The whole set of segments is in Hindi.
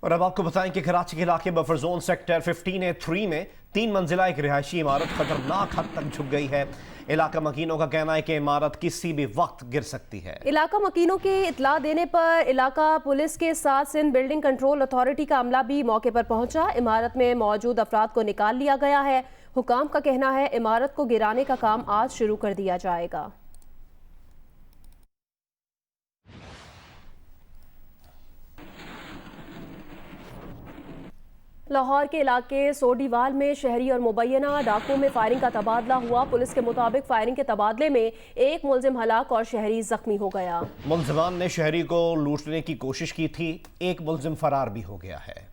और अब आपको बताएं कि कराची के इलाके बफर जोन सेक्टर 15A3 में 3 मंजिला एक रिहायशी इमारत खतरनाक हद तक झुक गई है। इलाका मकीनों का कहना है कि इमारत किसी भी वक्त गिर सकती है। इलाका मकीनों की इतला देने पर इलाका पुलिस के साथ सिंध बिल्डिंग कंट्रोल अथॉरिटी का अमला भी मौके पर पहुंचा। इमारत में मौजूद अफराद को निकाल लिया गया है। हुकाम का कहना है इमारत को गिराने का काम आज शुरू कर दिया जाएगा। लाहौर के इलाके सोडीवाल में शहरी और मुबैना डाकुओं में फायरिंग का तबादला हुआ। पुलिस के मुताबिक फायरिंग के तबादले में एक मुलजिम हलाक और शहरी जख्मी हो गया। मुलजिमान ने शहरी को लूटने की कोशिश की थी। एक मुलजिम फरार भी हो गया है।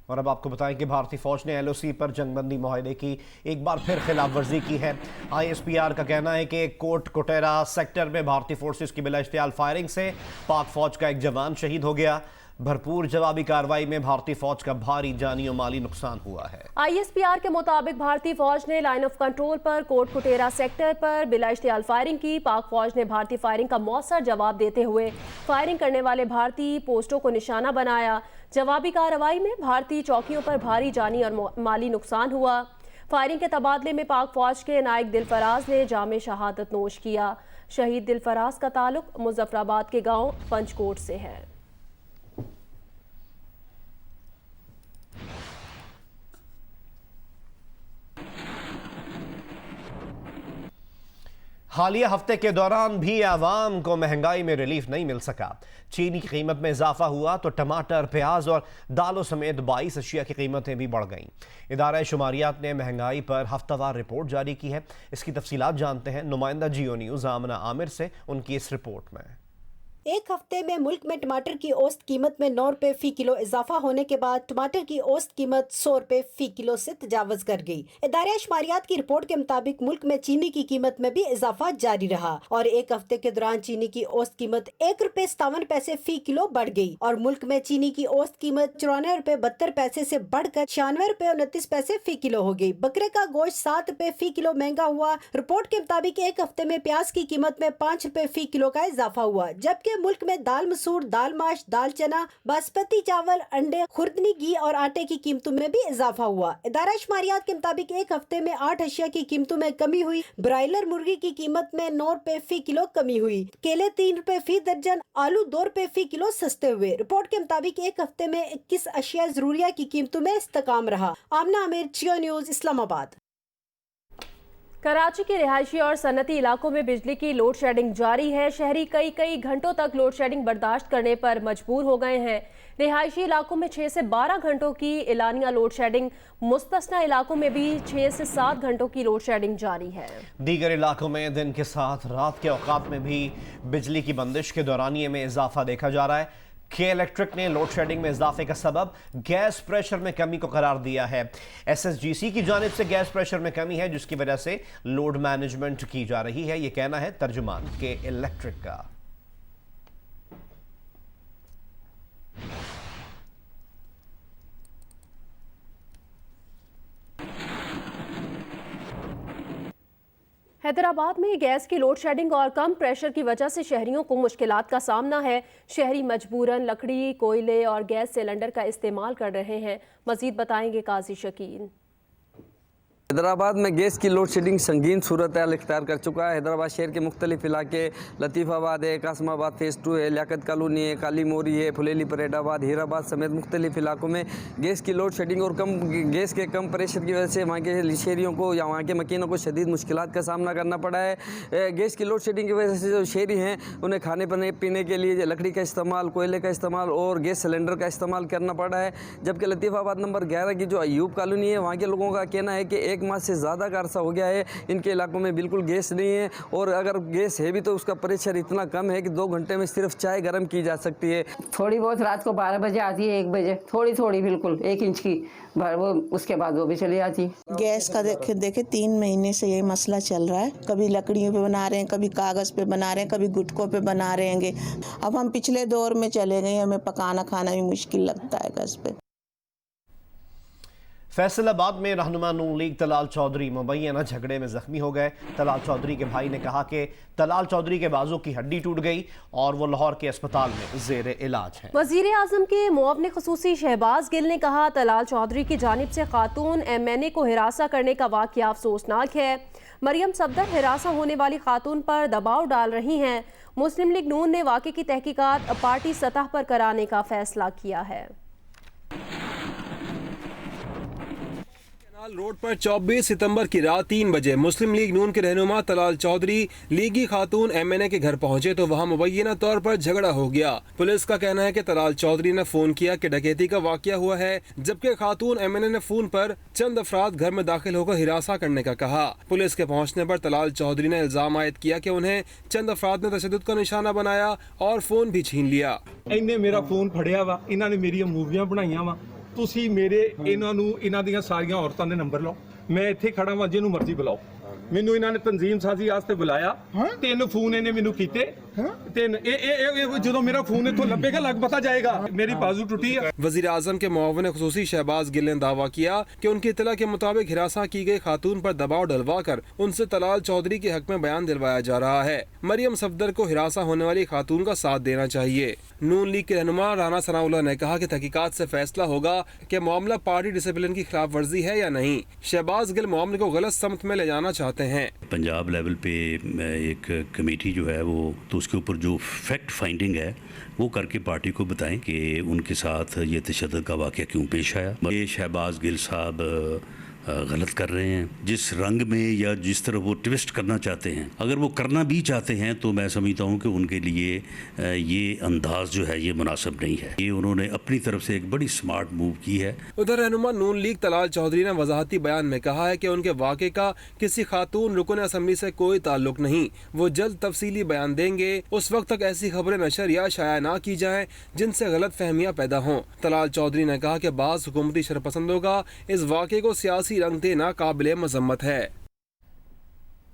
और अब आपको बताएं कि भारतीय फौज ने LOC पर जंगबंदी मुआहदे की एक बार फिर खिलाफ वर्जी की है। ISPR का कहना है कि कोट कोटेरा सेक्टर में भारतीय फोर्सेस की बिला इश्तियाल फायरिंग से पाक फौज का एक जवान शहीद हो गया। भरपूर जवाबी कार्रवाई में भारतीय फौज का भारी जानी और माली नुकसान हुआ है। ISPR के मुताबिक भारतीय फौज ने लाइन ऑफ कंट्रोल पर कोट कुटेरा सेक्टर पर बिला इश्तियाल फायरिंग की। पाक फौज ने भारतीय फायरिंग का मौसर जवाब देते हुए फायरिंग करने वाले भारतीय पोस्टों को निशाना बनाया। जवाबी कार्रवाई में भारतीय चौकियों पर भारी जानी और माली नुकसान हुआ। फायरिंग के तबादले में पाक फौज के नायक दिलफराज ने जामे शहादत नोश किया। शहीद दिलफराज का ताल्लुक मुजफ्फराबाद के गांव पंचकोट से है। हालिया हफ्ते के दौरान भी आवाम को महंगाई में रिलीफ नहीं मिल सका। चीनी की कीमत में इजाफा हुआ तो टमाटर, प्याज और दालों समेत 22 अशिया की कीमतें भी बढ़ गईं। इदारा शुमारियात ने महंगाई पर हफ्तावार रिपोर्ट जारी की है। इसकी तफसीलात जानते हैं नुमाइंदा जियो न्यूज़ आमना आमिर से उनकी इस रिपोर्ट में। एक हफ्ते में मुल्क में टमाटर की औसत कीमत में 9 रुपए फी किलो इजाफा होने के बाद टमाटर की औसत कीमत 100 रुपए फी किलो से तजावज कर गई। इदारा शुमारियात की रिपोर्ट के मुताबिक मुल्क में चीनी की कीमत में भी इजाफा जारी रहा और एक हफ्ते के दौरान चीनी की औसत कीमत 1 रुपए 57 पैसे फी किलो बढ़ गई और मुल्क में चीनी की औसत कीमत 94 रुपए 72 पैसे से बढ़कर 96 रुपए 29 पैसे फी किलो हो गई। बकरे का गोश्त 7 रुपए फी किलो महंगा हुआ। रिपोर्ट के मुताबिक एक हफ्ते में प्याज की कीमत में 5 रुपए फी किलो का इजाफा हुआ, जबकि मुल्क में दाल मसूर, दाल माश, दाल चना, बासमती चावल, अंडे, खुर्दनी घी और आटे की कीमतों में भी इजाफा हुआ। इदारा शुमारियात के मुताबिक एक हफ्ते में 8 अशिया की कीमतों में कमी हुई। ब्रायलर मुर्गी की कीमत में 9 रुपए फी किलो कमी हुई। केले 3 रुपए फी दर्जन, आलू 2 रुपए फी किलो सस्ते हुए। रिपोर्ट के मुताबिक एक हफ्ते में 21 अशिया जरूरिया की कीमतों में इस्तेकाम रहा। आमना आमिर, जियो न्यूज़, इस्लामाबाद। कराची के रिहायशी और सनती इलाकों में बिजली की लोड शेडिंग जारी है। शहरी कई घंटों तक लोड शेडिंग बर्दाश्त करने पर मजबूर हो गए हैं। रिहायशी इलाकों में 6 से 12 घंटों की एलानिया लोड शेडिंग, मुस्तस्ना इलाकों में भी 6 से 7 घंटों की लोड शेडिंग जारी है। दीगर इलाकों में दिन के साथ रात के औकात में भी बिजली की बंदिश के दौरानिये में इजाफा देखा जा रहा है। के इलेक्ट्रिक ने लोड शेडिंग में इजाफे का सबब गैस प्रेशर में कमी को करार दिया है। SSGC की जानिब से गैस प्रेशर में कमी है जिसकी वजह से लोड मैनेजमेंट की जा रही है। यह कहना है तर्जुमान के इलेक्ट्रिक का। हैदराबाद में गैस की लोड शेडिंग और कम प्रेशर की वजह से शहरियों को मुश्किलात का सामना है। शहरी मजबूरन लकड़ी, कोयले और गैस सिलेंडर का इस्तेमाल कर रहे हैं। मजीद बताएंगे काजी शकील। हैदराबाद में गैस की लोड शेडिंग संगीन सूरत हाल इख्तियार कर चुका है। हैदराबाद शहर के मुख्तलिफ इलाके, लतीफ़ाबाद है, कासमाबाद फेज़ 2 है, लियाकत कॉलोनी है, काली मोरी है, फुलेली परेडाबाद, हीराबाद समेत मुख्तलिफ इलाकों में गैस की लोड शेडिंग और गैस के कम प्रेशर की वजह से वहाँ के शहरियों को या वहाँ के मकीनों को शदीद मुश्किलात का सामना करना पड़ा है। गैस की लोड शेडिंग की वजह से जो शहरी हैं उन्हें खाने पीने के लिए लकड़ी का इस्तेमाल, कोयले का इस्तेमाल और गैस सिलेंडर का इस्तेमाल करना पड़ा है। जबकि लतीफ़ाबाद नंबर 11 की जो अयूब कॉलोनी है वहाँ के लोगों का कहना है कि 1 माह से ज़्यादा का अरसा हो गया है इनके इलाकों में बिल्कुल गैस नहीं है और अगर गैस है भी तो उसका प्रेशर इतना कम है कि 2 घंटे में सिर्फ चाय गर्म की जा सकती है। थोड़ी बहुत रात को 12 बजे आती है, 1 बजे थोड़ी बिल्कुल 1 इंच की, वो उसके बाद वो भी चली जाती। गैस का देखे 3 महीने से ये मसला चल रहा है। कभी लकड़ियों पे बना रहे हैं, कभी कागज़ पे बना रहे हैं, कभी गुटकों पे बना रहे हैं। अब हम पिछले दौर में चले गए, हमें पकाना खाना भी मुश्किल लगता है गैस पे। फैसलाबाद में रहनुमा नून लीग तलाल चौधरी मुबैना झगड़े में जख्मी हो गए। तलाल चौधरी के भाई ने कहा कि तलाल चौधरी के बाजू की हड्डी टूट गई और वो लाहौर के अस्पताल में जेर इलाज है। वजीर आजम के मुआवने खुसूसी शहबाज गिल ने कहा, तलाल चौधरी की जानिब से खातून MNA को हिरासा करने का वाक़या अफसोसनाक है। मरियम सफदर हिरासा होने वाली खातून पर दबाव डाल रही हैं। मुस्लिम लीग नून ने वाक़े की तहकीकात पार्टी सतह पर कराने का फैसला किया है। रोड पर 24 सितंबर की रात 3 बजे मुस्लिम लीग नून के रहनुमा तलाल चौधरी लीगी खातून MNA के घर पहुंचे तो वहां मुबैना तौर पर झगड़ा हो गया। पुलिस का कहना है कि तलाल चौधरी ने फोन किया कि डकैती का वाकया हुआ है, जबकि खातून MNA ने फोन पर चंद अफराद घर में दाखिल होकर हिरासा करने का कहा। पुलिस के पहुंचने पर तलाल चौधरी ने इल्जाम आयद किया कि उन्हें चंद अफराद ने तशद्दुद का निशाना बनाया और फोन भी छीन लिया। इन्हें मेरा फोन फड़िया वा, इन्होंने मेरी मूवियां बनाइया वा, ਤੁਸੀਂ ਮੇਰੇ ਇਹਨਾਂ ਦੀਆਂ ਸਾਰੀਆਂ ਔਰਤਾਂ ਦੇ ਨੰਬਰ ਲਓ। ਮੈਂ ਇੱਥੇ ਖੜਾ ਵਾਂ, ਜਿਹਨੂੰ ਮਰਜ਼ੀ ਬੁਲਾਓ। ਮੈਨੂੰ ਇਹਨਾਂ ਨੇ ਤਨਜ਼ੀਮ ਸਾਜ਼ੀ ਵਾਸਤੇ ਬੁਲਾਇਆ। 3 ਫੋਨ ਇਹਨੇ ਮੈਨੂੰ ਕੀਤੇ। 3 ਇਹ ਜਦੋਂ ਮੇਰਾ ਫੋਨ ਇੱਥੋਂ ਲੱਭੇਗਾ ਲੱਗ ਪਤਾ जाएगा मेरी बाजू टूटी है। वजीर आजम के मुआवन खुसूसी शहबाज गिल ने दावा किया कि उनकी इत्तला के मुताबिक हिरासा की गई खातून पर दबाव डलवा कर उनसे तलाल चौधरी के हक में बयान दिलवाया जा रहा है। मरियम सफदर को हिरासा होने वाली खातून का साथ देना चाहिए। नून लीग के रहनुमा राना सनाउल्लाह ने कहा कि तहकीकात से फैसला होगा कि मामला पार्टी डिसिप्लिन की खिलाफ वर्जी है या नहीं। शहबाज गिल मामले को गलत समत में ले जाना चाहते हैं। पंजाब लेवल पे एक कमेटी जो है वो तो उसके ऊपर जो फैक्ट फाइंडिंग है वो करके पार्टी को बताएं कि उनके साथ ये तशद्दुद का वाक़या क्यों पेश आया। ये शहबाज गिल साहब गलत कर रहे हैं। जिस रंग में या जिस तरह वो ट्विस्ट करना चाहते हैं, अगर वो करना भी चाहते हैं तो मैं समझता हूँ कि उनके लिए ये अंदाज जो है ये मुनासिब नहीं है। ये उन्होंने अपनी तरफ से एक बड़ी स्मार्ट मूव की है। उधर रहनुमा नून लीग तलाल चौधरी ने वजाहती बयान में कहा है कि उनके वाक़े का किसी खातून रुकन असम्बली से कोई ताल्लुक नहीं। वो जल्द तफसीली बयान देंगे। उस वक्त तक ऐसी खबरें नशर या शाया ना की जाएं जिनसे गलत फहमियाँ पैदा हों। तलाल चौधरी ने कहा कि बाज़ हुकूमती शरपसंदों का इस वाक़े को सियासी रंग देना काबिले मजम्मत है।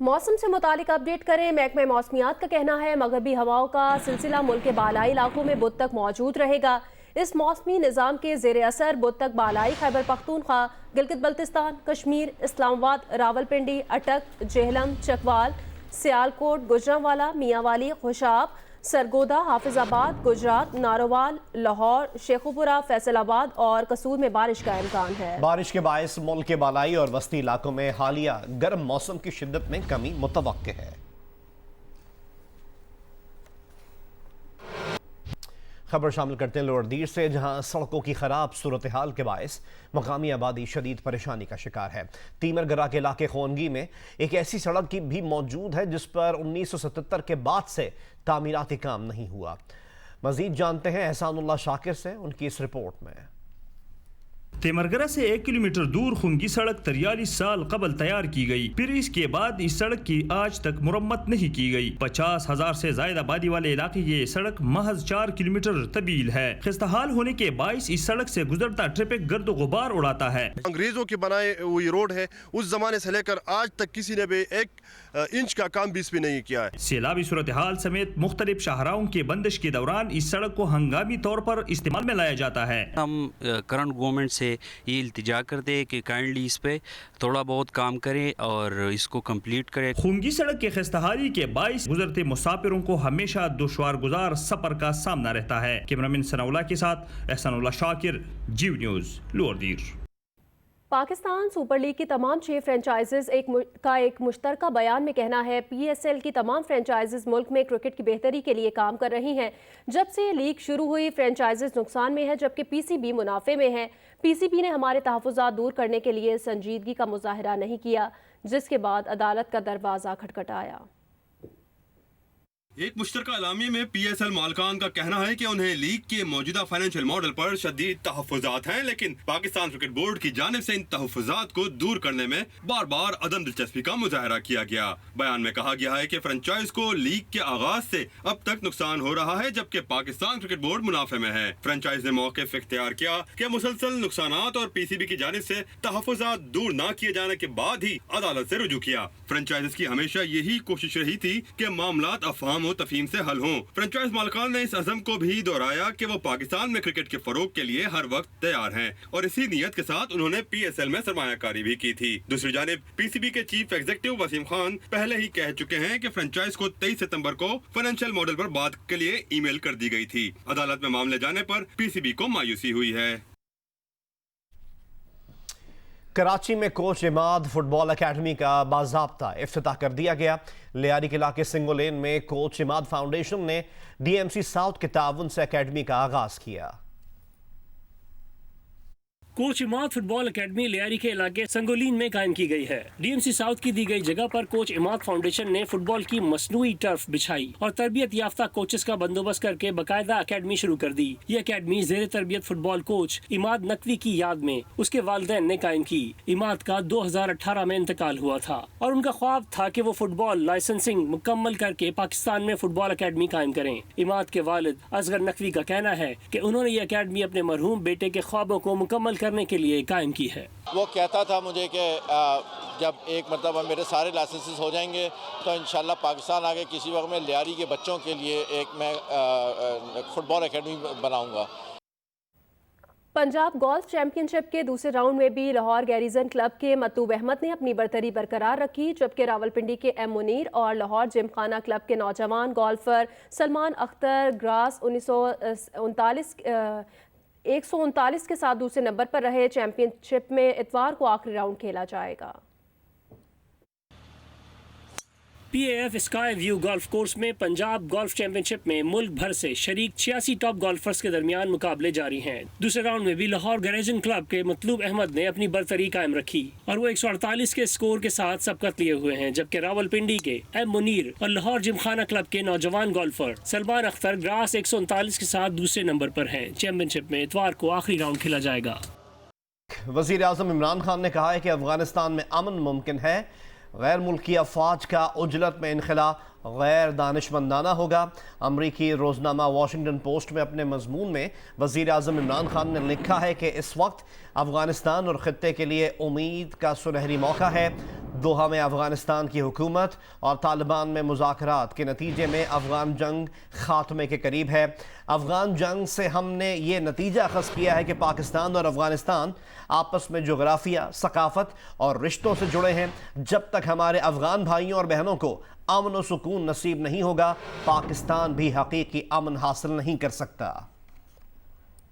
मौसम से मुतालिक अपडेट करें। महकमा मौसमियात का कहना है मगरबी हवाओं का सिलसिला मुल्क के बालाई इलाकों में बुध तक मौजूद रहेगा। इस मौसमी निज़ाम के ज़ेर असर बुध तक बालाई खैबर पख्तूनख्वा, गिलगित बल्तिस्तान, कश्मीर, इस्लामाबाद, रावलपिंडी, अटक, जेहलम, चकवाल, सियालकोट, गुजरांवाला, मियांवाली, खुशाब, सरगोदा, हाफिजाबाद, गुजरात, नारोवाल, लाहौर, शेखुपुरा, फैसलाबाद और कसूर में बारिश का इम्कान है। बारिश के बायस मुल्क के बालाई और वस्ती इलाकों में हालिया गर्म मौसम की शिद्दत में कमी मुतवक्के है। खबर शामिल करते हैं लोअरदीर से, जहां सड़कों की खराब सूरत हाल के बायस मकामी आबादी शदीद परेशानी का शिकार है। तीमरगरा के इलाके खोनगी में एक ऐसी सड़क की भी मौजूद है जिस पर 1977 के बाद से तामीराती काम नहीं हुआ। मजीद जानते हैं एहसानुल्लाह शाकिर से उनकी इस रिपोर्ट में। तीमरगरा से 1 किलोमीटर दूर खुंगी सड़क 43 साल कबल तैयार की गई, फिर इसके बाद इस सड़क की आज तक मुरम्मत नहीं की गई। 50,000 से ज्यादा आबादी वाले इलाके ये सड़क महज 4 किलोमीटर तवील है। खस्ताहाल होने के बायस इस सड़क से गुजरता ट्रैफिक गर्द गुबार उड़ाता है। अंग्रेजों की बनाई हुई रोड है, उस जमाने से लेकर आज तक किसी ने भी 1 इंच का काम भी इस पे नहीं किया है। सैलाबी सूरत हाल समेत मुख्तलिफ शाहराओं के बंदिश के दौरान इस सड़क को हंगामी तौर पर इस्तेमाल में लाया जाता है। हम करंट गवर्नमेंट से ये इल्तिजा करते हैं कि काइंडली इस पे थोड़ा बहुत काम करें और इसको कंप्लीट करें। खुंगी सड़क के खस्ताहाली के बाइस गुजरते मुसाफिरों को हमेशा दुश्वार गुजार सफर का सामना रहता है। कैमरामैन सनाउल्लाह के साथ एहसानुल्लाह शाकिर, जीव न्यूज़, लोअरदीर। पाकिस्तान सुपर लीग की तमाम 6 फ्रेंचाइजेज एक मुश्तरका बयान में कहना है PSL की तमाम फ्रेंचाइजेज मुल्क में क्रिकेट की बेहतरी के लिए काम कर रही हैं। जब से लीग शुरू हुई फ्रेंचाइजेज नुकसान में है जबकि PCB मुनाफे में है। PCB ने हमारे तहफ़्फ़ुज़ात दूर करने के लिए संजीदगी का मुज़ाहरा नहीं किया, जिसके बाद अदालत का दरवाज़ा खटखटाया। एक मुश्तरका एलामी में PSL मालकान का कहना है कि उन्हें लीग के मौजूदा फाइनेंशियल मॉडल पर शदीद तहफ़्फ़ुज़ात हैं, लेकिन पाकिस्तान क्रिकेट बोर्ड की जानिब से इन तहफ़्फ़ुज़ात को दूर करने में बार बार अदम दिलचस्पी का मुजाहरा किया गया। बयान में कहा गया है कि फ्रेंचाइज को लीग के आगाज से अब तक नुकसान हो रहा है, जबकि पाकिस्तान क्रिकेट बोर्ड मुनाफे में है। फ्रेंचाइज ने मौक़िफ़ इख्तियार किया कि मुसलसल नुकसानात और PCB की जानिब से तहफ़्फ़ुज़ात दूर न किए जाने के बाद ही अदालत से रुजू किया। फ्रेंचाइज की हमेशा यही कोशिश रही थी कि मामलात अफहाम अफवाहों तफहीम से हल हों। फ्रेंचाइज मालिकान ने इस अज़म को भी दोहराया कि वो पाकिस्तान में क्रिकेट के फरोग के लिए हर वक्त तैयार हैं और इसी नीयत के साथ उन्होंने PSL में सरमायाकारी भी की थी। दूसरी जानिब PCB के चीफ एग्जीक्यूटिव वसीम खान पहले ही कह चुके हैं कि फ्रेंचाइज को 23 सितंबर को फाइनेंशियल मॉडल पर बात के लिए ईमेल कर दी गई थी। अदालत में मामले जाने पर PCB को मायूसी हुई है। कराची में कोच इमाद फुटबॉल एकेडमी का बाज़ाब्ता इफ्तिताह कर दिया गया। लियारी के इलाके सिंगो लेन में कोच इमाद फाउंडेशन ने DMC साउथ के ताउन से एकेडमी का आगाज किया। Coach Imad football academy Lyari के इलाके संगोलीन में कायम की गई है। DMC साउथ की दी गई जगह पर कोच इमाद फाउंडेशन ने फुटबॉल की मसनूई टर्फ बिछाई और तरबियत याफ्ता कोचेस का बंदोबस्त करके बाकायदा एकेडमी शुरू कर दी। ये एकेडमी जेर तरबियत फुटबॉल कोच इमाद नकवी की याद में उसके वालिदैन ने कायम की। इमाद का 2018 में इंतकाल हुआ था और उनका ख्वाब था कि वो फुटबॉल लाइसेंसिंग मुकम्मल करके पाकिस्तान में फुटबॉल एकेडमी कायम करें। इमाद के वालिद असगर नकवी का कहना है कि उन्होंने ये एकेडमी अपने मरहूम बेटे के ख्वाबों को मुकम्मल करने के लिए कायम की है। वो कहता था मुझे कि जब एक मतलब मेरे सारे लाइसेंसेस हो जाएंगे तो इंशाल्लाह पाकिस्तान आगे किसी वक्त में लियारी के बच्चों के लिए एक मैं फुटबॉल एकेडमी बनाऊंगा। पंजाब गोल्फ चैंपियनशिप के दूसरे राउंड में भी लाहौर गैरिजन क्लब के मतलूब अहमद ने अपनी बरतरी बरकरार रखी, जबकि रावलपिंडी के M मुनीर और लाहौर जिमखाना क्लब के नौजवान गोल्फर सलमान अख्तर ग्रास 139 के साथ दूसरे नंबर पर रहे। चैंपियनशिप में इतवार को आखिरी राउंड खेला जाएगा। PAF sky view golf course में पंजाब गोल्फ चैंपियनशिप में मुल्क भर से शरीक 86 टॉप गोल्फर्स के दरमियान मुकाबले जारी हैं। दूसरे राउंड में भी लाहौर गैरिजन क्लब के मतलूब अहमद ने अपनी बरतरी कायम रखी और वो 148 के स्कोर के साथ सबकत लिए हुए हैं, जबकि रावलपिंडी के M मुनीर और लाहौर जिमखाना क्लब के नौजवान गोल्फर सलमान अख्तर ग्रास 139 के साथ दूसरे नंबर पर हैं। चैंपियनशिप में इतवार को आखिरी राउंड खेला जाएगा। वज़ीर आज़म इमरान खान ने कहा है कि अफगानिस्तान में अमन मुमकिन है। गैर मुल्की अफवाज का उजलत में इनखला गैर दानिशमंदाना होगा। अमरीकी रोज़नामा वाशिंगटन पोस्ट में अपने मजमून में वज़ीर आज़म इमरान खान ने लिखा है कि इस वक्त अफगानिस्तान और ख़ित्ते के लिए उम्मीद का सुनहरी मौका है। दोहा में अफगानिस्तान की हुकूमत और तालिबान में मुज़ाकरात के नतीजे में अफगान जंग ख़ात्मे के करीब है। अफगान जंग से हमने ये नतीजा अखज़ किया है कि पाकिस्तान और अफगानिस्तान आपस में जोग्राफिया, सकाफ़त और रिश्तों से जुड़े हैं। जब तक हमारे अफगान भाइयों और बहनों को अमन और सुकून नसीब नहीं होगा, पाकिस्तान भी हकीकी अमन हासिल नहीं कर सकता।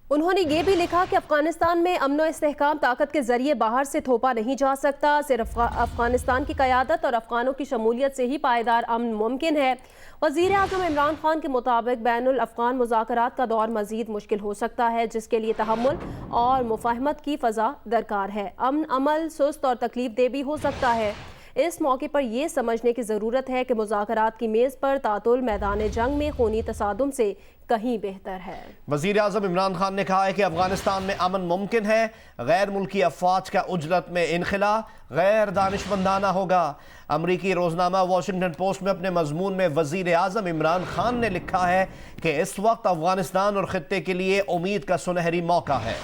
उन्होंने ये भी लिखा कि अफगानिस्तान में अमन और इस्तेहकाम ताकत के जरिए बाहर से थोपा नहीं जा सकता। सिर्फ अफगानिस्तान की क़यादत और अफगानों की शमूलियत से ही पायदार अमन मुमकिन है। वज़ीर आज़म इमरान खान के मुताबिक बैनुल अफ़गान मुज़ाकरात का दौर मज़ीद मुश्किल हो सकता है, जिसके लिए तहम्मुल और मुफ़ाहमत की फ़ज़ा दरकार है। अमन अमल सुस्त और तकलीफ दे भी हो सकता है। इस मौके पर यह समझने की ज़रूरत है कि मुज़ाकरात की मेज़ पर तातुल मैदान जंग में खूनी तसादुम से कहीं बेहतर है। वज़ीर आज़म इमरान खान ने कहा है कि अफगानिस्तान में अमन मुमकिन है। गैर मुल्की अफवाज का उजलत में इनखला गैर दानिशमंदाना होगा। अमरीकी रोज़नामा वाशिंगटन पोस्ट में अपने मजमून में वज़ीर आज़म इमरान खान ने लिखा है कि इस वक्त अफगानिस्तान और ख़ित्ते के लिए उम्मीद का सुनहरी मौका है।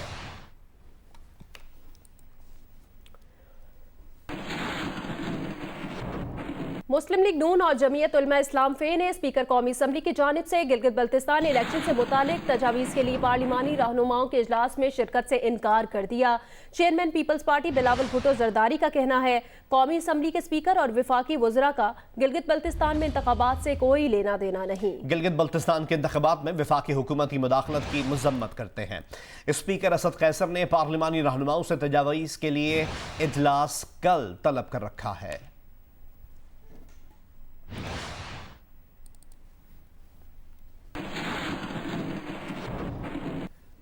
मुस्लिम लीग नून और जमीयत उलमा इस्लाम फे ने स्पीकर कौमी असम्बली की जानिब से गिलगित बल्तिस्तान इलेक्शन से मुतालिक तजावीज़ के लिए पार्लिमानी रहनुमाओं के इजलास में शिरकत से इनकार कर दिया। चेयरमैन पीपल्स पार्टी बिलावल भुट्टो जरदारी का कहना है कौमी असम्बली के स्पीकर और विफाकी वज़रा का गिलगित बल्तिस्तान में इंतखाबात से कोई लेना देना नहीं। गिलगित बल्तिस्तान के इंतखाबात में विफाकी हुकूमत की मुदाखलत की मजम्मत करते हैं। स्पीकर असद कैसर ने पार्लिमानी रहनुमाओं से तजावीज़ के लिए इजलास कल तलब कर रखा है।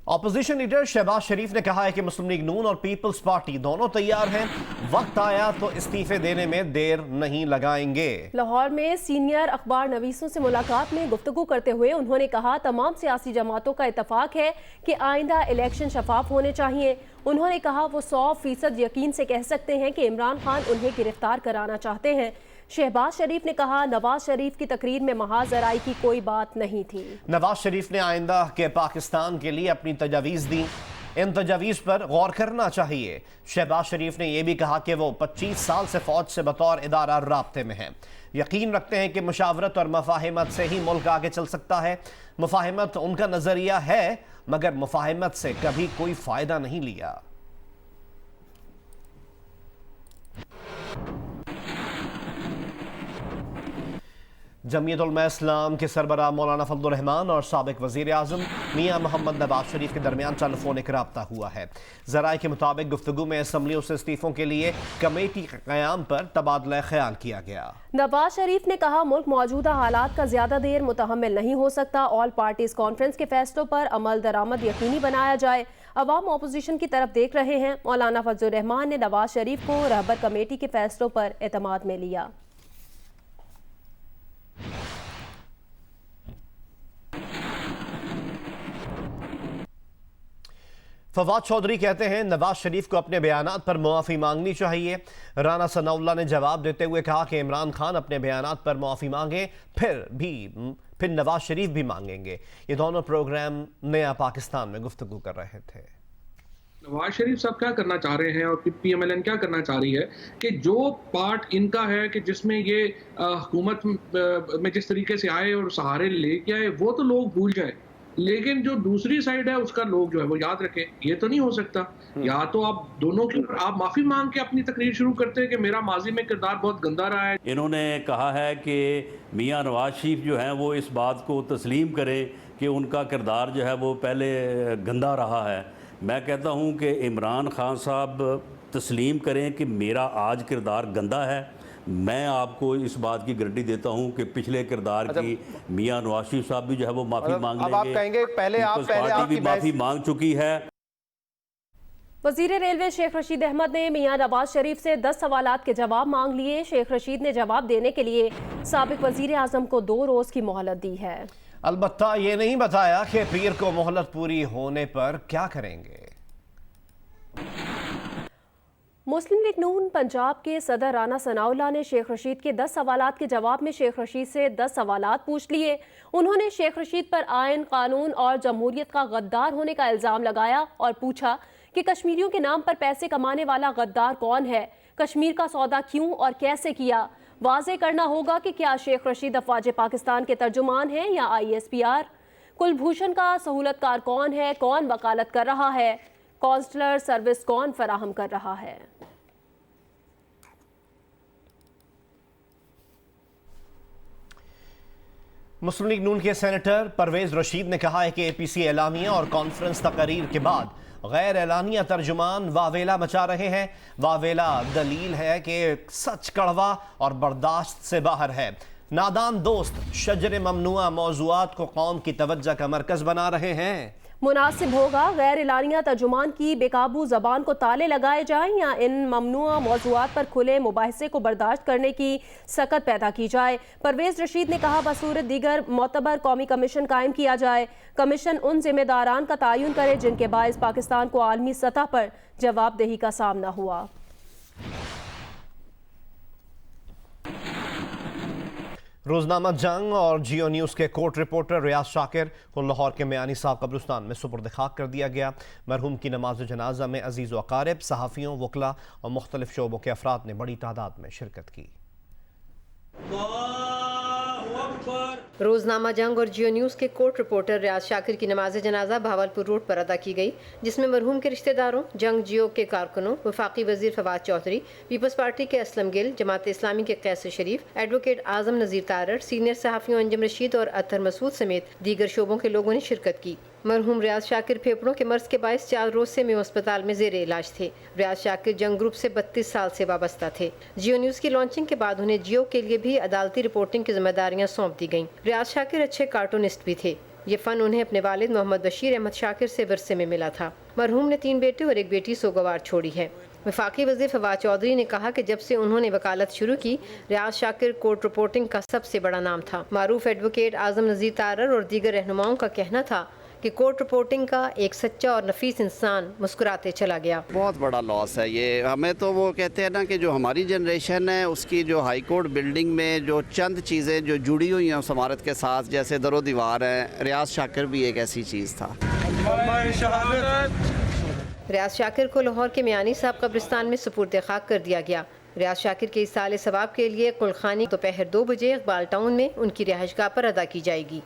ऑपोजिशन लीडर शहबाज शरीफ ने कहा है कि मुस्लिम लीग नून और पीपल्स पार्टी दोनों तैयार हैं, वक्त आया तो इस्तीफे देने में देर नहीं लगाएंगे। लाहौर में सीनियर अखबार नवीसों से मुलाकात में गुफ्तगू करते हुए उन्होंने कहा तमाम सियासी जमातों का इत्तफाक है कि आइंदा इलेक्शन शफाफ होने चाहिए। उन्होंने कहा वो 100% यकीन से कह सकते हैं कि इमरान खान उन्हें गिरफ्तार कराना चाहते हैं। शहबाज शरीफ ने कहा नवाज शरीफ की तकरीर में महाजराई की कोई बात नहीं थी। नवाज शरीफ ने आइंदा के पाकिस्तान के लिए अपनी तजावीज़ दी। इन तजावीज़ पर गौर करना चाहिए। शहबाज शरीफ ने यह भी कहा कि वो 25 साल से फौज से बतौर इदारा राब्ते में हैं। यकीन रखते हैं कि मुशावरत और मुफाहिमत से ही मुल्क आगे चल सकता है। मुफाहिमत उनका नज़रिया है, मगर मुफाहिमत से कभी कोई फ़ायदा नहीं लिया। जमीयत उलमा इस्लाम के सरबराह मौलाना फजलुर रहमान और साबिक वज़ीर आज़म मियाँ मोहम्मद नवाज शरीफ के दरमियान टेलीफोनिक रब्ता हुआ है। ज़राए के मुताबिक गुफ्तगू में असम्बलियों से इस्तीफ़ों के लिए कमेटी के क़याम पर तबादला ख्याल किया गया। नवाज शरीफ ने कहा, मुल्क मौजूदा हालात का ज़्यादा देर मुतहम्मिल नहीं हो सकता। ऑल पार्टीज कॉन्फ्रेंस के फैसलों पर अमल दरामद यकीनी बनाया जाए। अवाम अपोजिशन की तरफ देख रहे हैं। मौलाना फजलुर रहमान ने नवाज शरीफ को रहबर कमेटी के फैसलों पर एतमाद में लिया। फवाद चौधरी कहते हैं नवाज शरीफ को अपने बयानात पर मुआफ़ी मांगनी चाहिए। राना सनाउल्लाह ने जवाब देते हुए कहा कि इमरान खान अपने बयानात पर मुआफ़ी मांगे फिर नवाज शरीफ भी मांगेंगे। ये दोनों प्रोग्राम नया पाकिस्तान में गुफ्तगू कर रहे थे। नवाज शरीफ साहब क्या करना चाह रहे हैं और PMLN क्या करना चाह रही है कि जो पार्ट इनका है कि जिसमें ये हुकूमत में जिस तरीके से आए और सहारे लेके आए वो तो लोग भूल जाए, लेकिन जो दूसरी साइड है उसका लोग जो है वो याद रखें। ये तो नहीं हो सकता। या तो आप दोनों की आप माफी मांग के अपनी तकरीर शुरू करते हैं कि मेरा माजी में किरदार बहुत गंदा रहा है। इन्होंने कहा है कि मियां नवाज शरीफ जो हैं वो इस बात को तस्लीम करें कि उनका किरदार जो है वो पहले गंदा रहा है। मैं कहता हूं कि इमरान खान साहब तस्लीम करें कि मेरा आज किरदार गंदा है। मैं आपको इस बात की गारंटी देता हूं कि पिछले किरदार की मियां नवाज शरीफ साहब भी जो है वो माफ़ी मांग लेंगे। अब आप कहेंगे पहले पार्टी भी माफ़ी मांग चुकी है। वज़ीर रेलवे शेख रशीद अहमद ने मियां नवाज शरीफ से 10 सवालात के जवाब मांग लिए। शेख रशीद ने जवाब देने के लिए साबिक वज़ीर आज़म को 2 रोज़ की मोहलत दी है। अलबत्ता ये नहीं बताया कि पीर को मोहलत पूरी होने पर क्या करेंगे। मुस्लिम लीग नून पंजाब के सदर राना सनाउल्लाह ने शेख रशीद के 10 सवालात के जवाब में शेख रशीद से 10 सवालात पूछ लिए। उन्होंने शेख रशीद पर आयन, कानून और जमहूरियत का गद्दार होने का इल्ज़ाम लगाया और पूछा कि कश्मीरियों के नाम पर पैसे कमाने वाला गद्दार कौन है, कश्मीर का सौदा क्यों और कैसे किया। वाज़े करना होगा कि क्या शेख रशीद अफवाज पाकिस्तान के तर्जुमान हैं या ISPR। कुलभूषण का सहूलतकार कौन है, कौन वकालत कर रहा है, कॉन्सुलर सर्विस कौन फराहम कर रहा है। मुस्लिम लीग नून के सेनेटर परवेज रशीद ने कहा है कि APC एलानिया और कॉन्फ्रेंस तकरीर के बाद गैर एलानिया तर्जुमान वावेला मचा रहे हैं। वावेला दलील है कि सच कड़वा और बर्दाश्त से बाहर है। नादान दोस्त शजर ममनुआ मौज़ूआत को कौम की तवज्जो का मरकज़ बना रहे हैं। मुनासिब होगा गैर एलानिया तर्जुमान की बेकाबू ज़बान को ताले लगाए जाएं या इन ममनुआ मौज़ूआत पर खुले मुबाहिसे को बर्दाश्त करने की सकत पैदा की जाए। परवेज रशीद ने कहा, बसूरत दीगर मोतबर कौमी कमीशन कायम किया जाए। कमीशन उन जिम्मेदारान का तयन करे जिनके बायस पाकिस्तान को आलमी सतह पर जवाबदेही का सामना हुआ। रोजनामा जंग और जियो न्यूज़ के कोर्ट रिपोर्टर रियाज शाकिर को लाहौर के मियानी साहब कब्रिस्तान में सुपुर्द खाक कर दिया गया। मरहूम की नमाज जनाजा में अजीज़ व अकारिब, सहाफ़ियों, वकला और मुख्तलिफ शोबों के अफराद ने बड़ी तादाद में शिरकत की। रोजनामा जंग और जियो न्यूज़ के कोर्ट रिपोर्टर रियाज शाकिर की नमाज जनाजा भावलपुर रोड पर अदा की गई, जिसमें मरहूम के रिश्तेदारों, जंग जियो के कारकुनों, वफाकी वजीर फवाद चौधरी, पीपल्स पार्टी के असलम गिल, जमात इस्लामी के कैसर शरीफ, एडवोकेट आजम नज़ीर तारड़, सीनियर सहाफ़ियों अंजम रशीद और अतहर मसूद समेत दीगर शोबों के लोगों ने शिरकत की। मरहूम रियाज शाकिर फेफड़ों के मर्ज के बायस 4 रोज से मेयो अस्पताल में जेर इलाज थे। रियाज शाकिर जंग ग्रुप से 32 साल से वाबस्ता थे। जियो न्यूज़ की लॉन्चिंग के बाद उन्हें जियो के लिए भी अदालती रिपोर्टिंग की जिम्मेदारियां सौंप दी गईं। रियाज शाकिर अच्छे कार्टूनिस्ट भी थे। ये फ़न उन्हें अपने वालिद मोहम्मद बशीर अहमद शाकिर से विरसे में मिला था। मरहूम ने 3 बेटे और 1 बेटी सोगवार छोड़ी है। वफाकी वज़ीर फवाद चौधरी ने कहा कि जब से उन्होंने वकालत शुरू की, रियाज शाकिर कोर्ट रिपोर्टिंग का सबसे बड़ा नाम था। मारूफ एडवोकेट आजम नज़ीर तारड़ और दीगर रहनुमाओं का कहना था कि कोर्ट रिपोर्टिंग का एक सच्चा और नफीस इंसान मुस्कुराते चला गया। बहुत बड़ा लॉस है ये हमें। तो वो कहते हैं ना कि जो हमारी जनरेशन है उसकी जो हाई कोर्ट बिल्डिंग में जो चंद चीज़ें जो जुड़ी हुई हैं उस इमारत के साथ, जैसे दरो दीवार है, रियाज शाकिर भी एक ऐसी चीज़ था। रियाज शाकिर को लाहौर के मियानी साहब कब्रिस्तान में सुपुर्द खाक कर दिया गया। रियाज शाकिर के इसाले सवाब के लिए कुलखानी दोपहर 2 बजे इकबाल टाउन में उनकी रिहाइशगाह पर अदा की जाएगी।